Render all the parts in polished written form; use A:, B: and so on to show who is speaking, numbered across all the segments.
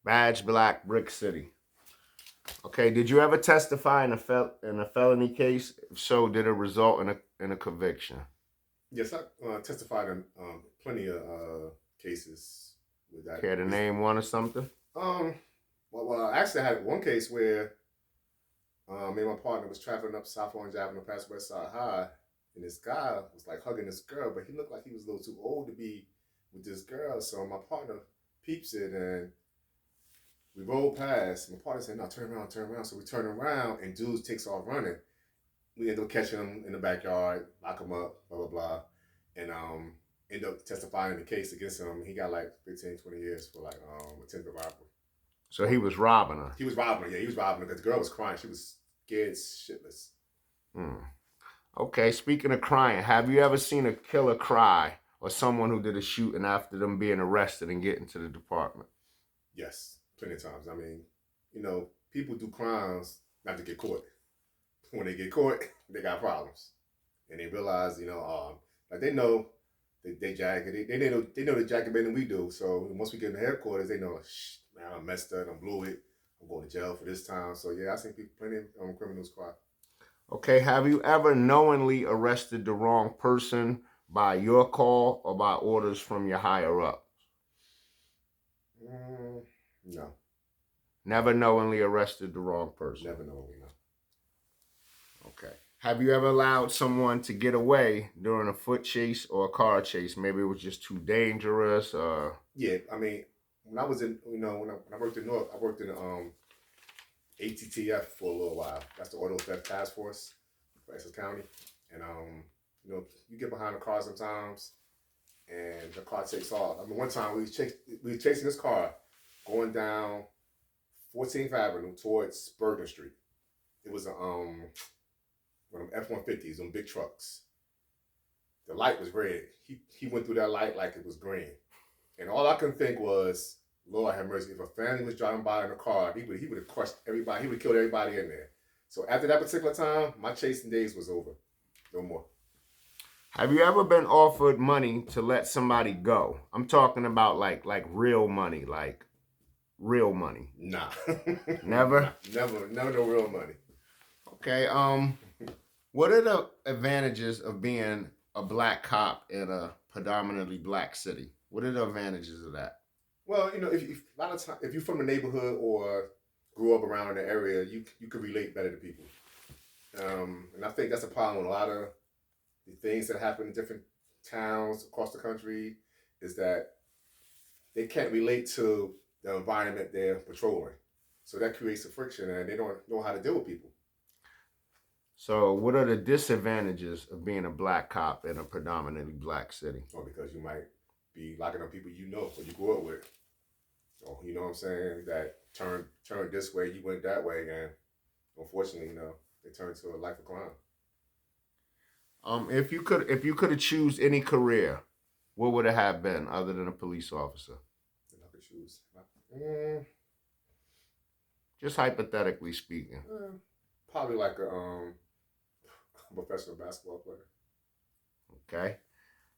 A: Badge Black, Brick City. Okay, did you ever testify in a felony case? If so, did it result in a conviction?
B: Yes, I testified in plenty of cases with that.
A: Care to name one or something?
B: Um, actually, I had one case where me and my partner was traveling up South Orange Avenue past West Side High, and this guy was like hugging this girl, but he looked like he was a little too old to be with this girl. So my partner peeps it, and we rolled past. My partner said, "No, turn around, turn around." So we turn around, and dude takes off running. We end up catching him in the backyard, lock him up, blah blah blah, and end up testifying in the case against him. He got like 15, 20 years for like attempted robbery.
A: So he was robbing her.
B: He was robbing her. Yeah, he was robbing her because the girl was crying. She was scared shitless.
A: Hmm. Okay, speaking of crying, have you ever seen a killer cry or someone who did a shooting after them being arrested and getting to the department?
B: Yes, plenty of times. I mean, people do crimes not to get caught. When they get caught, they got problems, and they realize, like they know they jacket. They know the jacket better than we do. So once we get in the headquarters, they know, man, I messed up. I blew it. I'm going to jail for this time. So yeah, I seen people, plenty of criminals cry.
A: Okay, have you ever knowingly arrested the wrong person by your call or by orders from your higher up?
B: No.
A: Never knowingly arrested the wrong person.
B: Never knowingly, no.
A: Okay. Have you ever allowed someone to get away during a foot chase or a car chase? Maybe it was just too dangerous.
B: Yeah, I mean, when I was in, when I worked in North, I worked in ATTF for a little while. That's the Auto Theft Task Force for Essex County, and you get behind a car sometimes, and the car takes off. I mean, one time we were chasing this car going down 14th Avenue towards Bergen Street. It was one of them F-150s, them big trucks. The light was red. He went through that light like it was green. And all I can think was, Lord have mercy, if a family was driving by in a car, he would have crushed everybody. He would have killed everybody in there. So after that particular time, my chasing days was over. No more.
A: Have you ever been offered money to let somebody go? I'm talking about like real money, like real money.
B: Nah.
A: Never?
B: Never no real money.
A: Okay, what are the advantages of being a black cop in a predominantly black city? What are the advantages of that?
B: Well, if a lot of time, if you're from the neighborhood or grew up around the area, you could relate better to people. And I think that's a problem with a lot of the things that happen in different towns across the country is that they can't relate to the environment they're patrolling. So that creates a friction and they don't know how to deal with people.
A: So what are the disadvantages of being a black cop in a predominantly black city?
B: Or because you might be locking up people or you grew up with. Or you know what I'm saying? That turned this way, you went that way, and unfortunately, they turned to a life of crime.
A: If you could choose any career, what would it have been other than a police officer?
B: If I could choose,
A: just hypothetically speaking.
B: Probably like a professional basketball player.
A: Okay.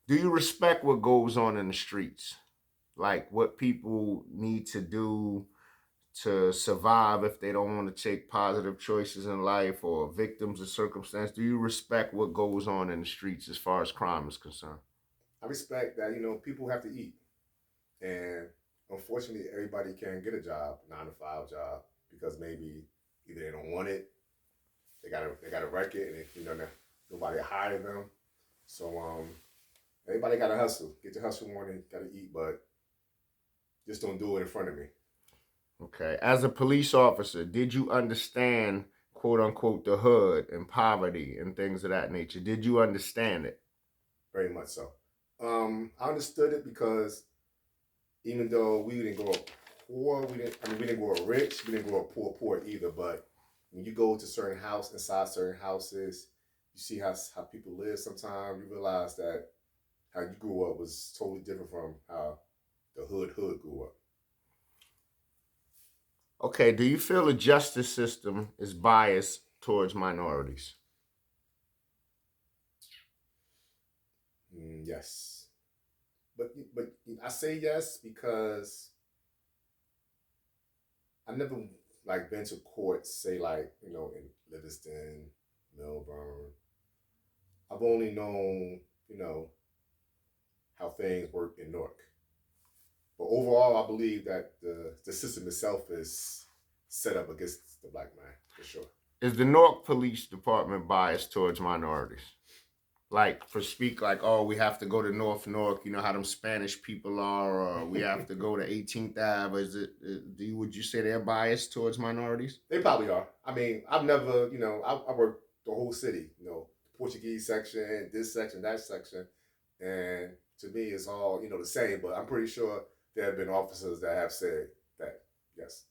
A: Do you respect what goes on in the streets? Like what people need to do to survive if they don't want to take positive choices in life or victims of circumstance? Do you respect what goes on in the streets as far as crime is concerned?
B: I respect that, people have to eat. And unfortunately, everybody can't get a job, 9 to 5 job, because maybe either they don't want it, they got a record, and nobody hired them. So everybody got to hustle. Get your hustle morning, got to eat, but just don't do it in front of me.
A: Okay. As a police officer, did you understand, quote unquote, the hood and poverty and things of that nature? Did you understand it?
B: Very much so. I understood it because even though we didn't grow up poor, we didn't grow up rich, we didn't grow up poor either. But when you go to inside certain houses, you see how people live. Sometimes you realize that how you grew up was totally different from how the hood grew up.
A: Okay, do you feel the justice system is biased towards minorities?
B: Yes, but I say yes because I never like been to court, say like in Livingston, Melbourne. I've only known how things work in Newark. But overall, I believe that the system itself is set up against the black man for sure.
A: Is the Newark Police Department biased towards minorities? Like like, oh, we have to go to North Newark, you know how them Spanish people are, or we have to go to 18th Ave. Would you say they're biased towards minorities?
B: They probably are. I mean, I've never, I worked the whole city, Portuguese section, this section, that section, and to me, it's all the same. But I'm pretty sure there have been officers that have said that, yes.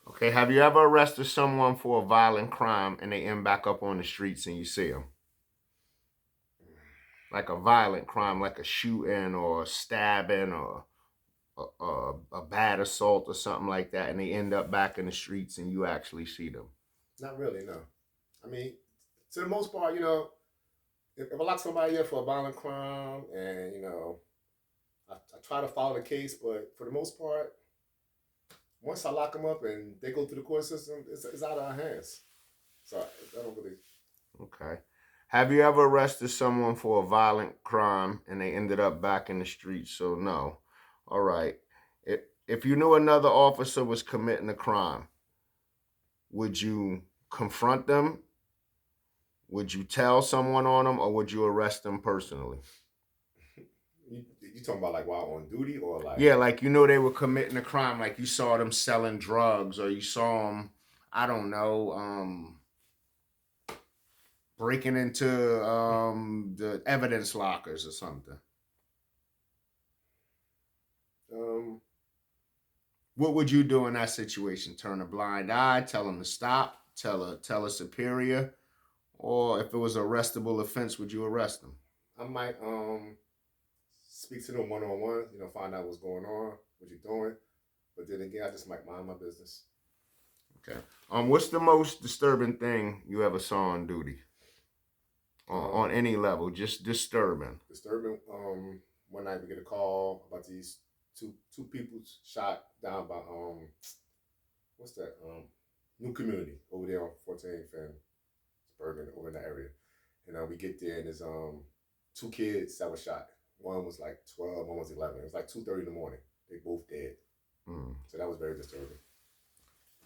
A: Okay, have you ever arrested someone for a violent crime and they end back up on the streets and you see them? Like a violent crime, like a shooting or a stabbing or a bad assault or something like that, and they end up back in the streets and you actually see them?
B: Not really, no. I mean, to the most part, if I lock somebody up for a violent crime and, I try to follow the case, but for the most part, once I lock them up and they go through the court system, it's out of our hands. So I don't really.
A: Okay. Have you ever arrested someone for a violent crime and they ended up back in the streets? So no. All right. If you knew another officer was committing a crime, would you confront them? Would you tell someone on them, or would you arrest them personally?
B: You talking about like while on duty or like?
A: Yeah, like they were committing a crime, like you saw them selling drugs, or you saw them, I don't know, breaking into the evidence lockers or something. What would you do in that situation? Turn a blind eye, tell them to stop, tell a superior, or if it was an arrestable offense, would you arrest them?
B: I might speak to them one on one, find out what's going on, what you're doing. But then again, I just might mind my business.
A: Okay. What's the most disturbing thing you ever saw on duty? On any level, just disturbing.
B: Disturbing. One night we get a call about these two people shot down by what's that? New Community over there on 14th and Bergen over in that area. And we get there and there's two kids that were shot. One was like 12, one was 11. It was like 2:30 in the morning. They both dead. So that was very disturbing.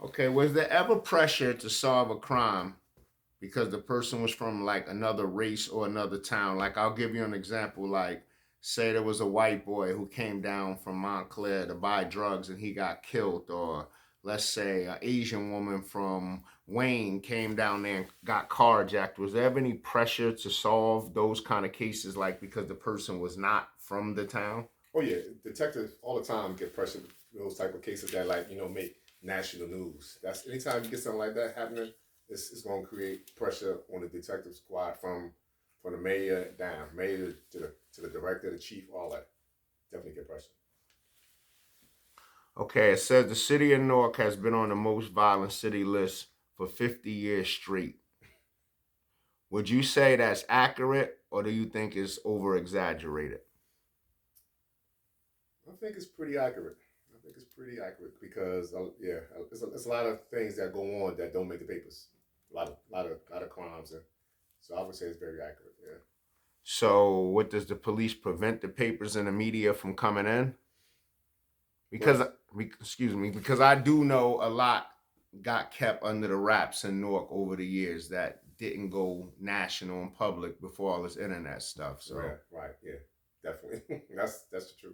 A: Okay, was there ever pressure to solve a crime because the person was from like another race or another town? Like, I'll give you an example. Like, say there was a white boy who came down from Montclair to buy drugs and he got killed, or let's say an Asian woman from Wayne came down there and got carjacked. Was there ever any pressure to solve those kind of cases, like because the person was not from the town?
B: Oh yeah, detectives all the time get pressure for those type of cases that make national news. That's anytime you get something like that happening, it's going to create pressure on the detective squad from the mayor down, mayor to the director, the chief, all that. Definitely get pressure.
A: Okay, it says the city of Newark has been on the most violent city list for 50 years straight. Would you say that's accurate, or do you think it's over exaggerated?
B: I think it's pretty accurate. Because it's a lot of things that go on that don't make the papers. A lot of crimes, and so I would say it's very accurate. Yeah.
A: So, what does the police prevent the papers and the media from coming in? Because I do know a lot got kept under the wraps in Newark over the years that didn't go national and public before all this internet stuff. So
B: right, yeah, definitely. That's the truth.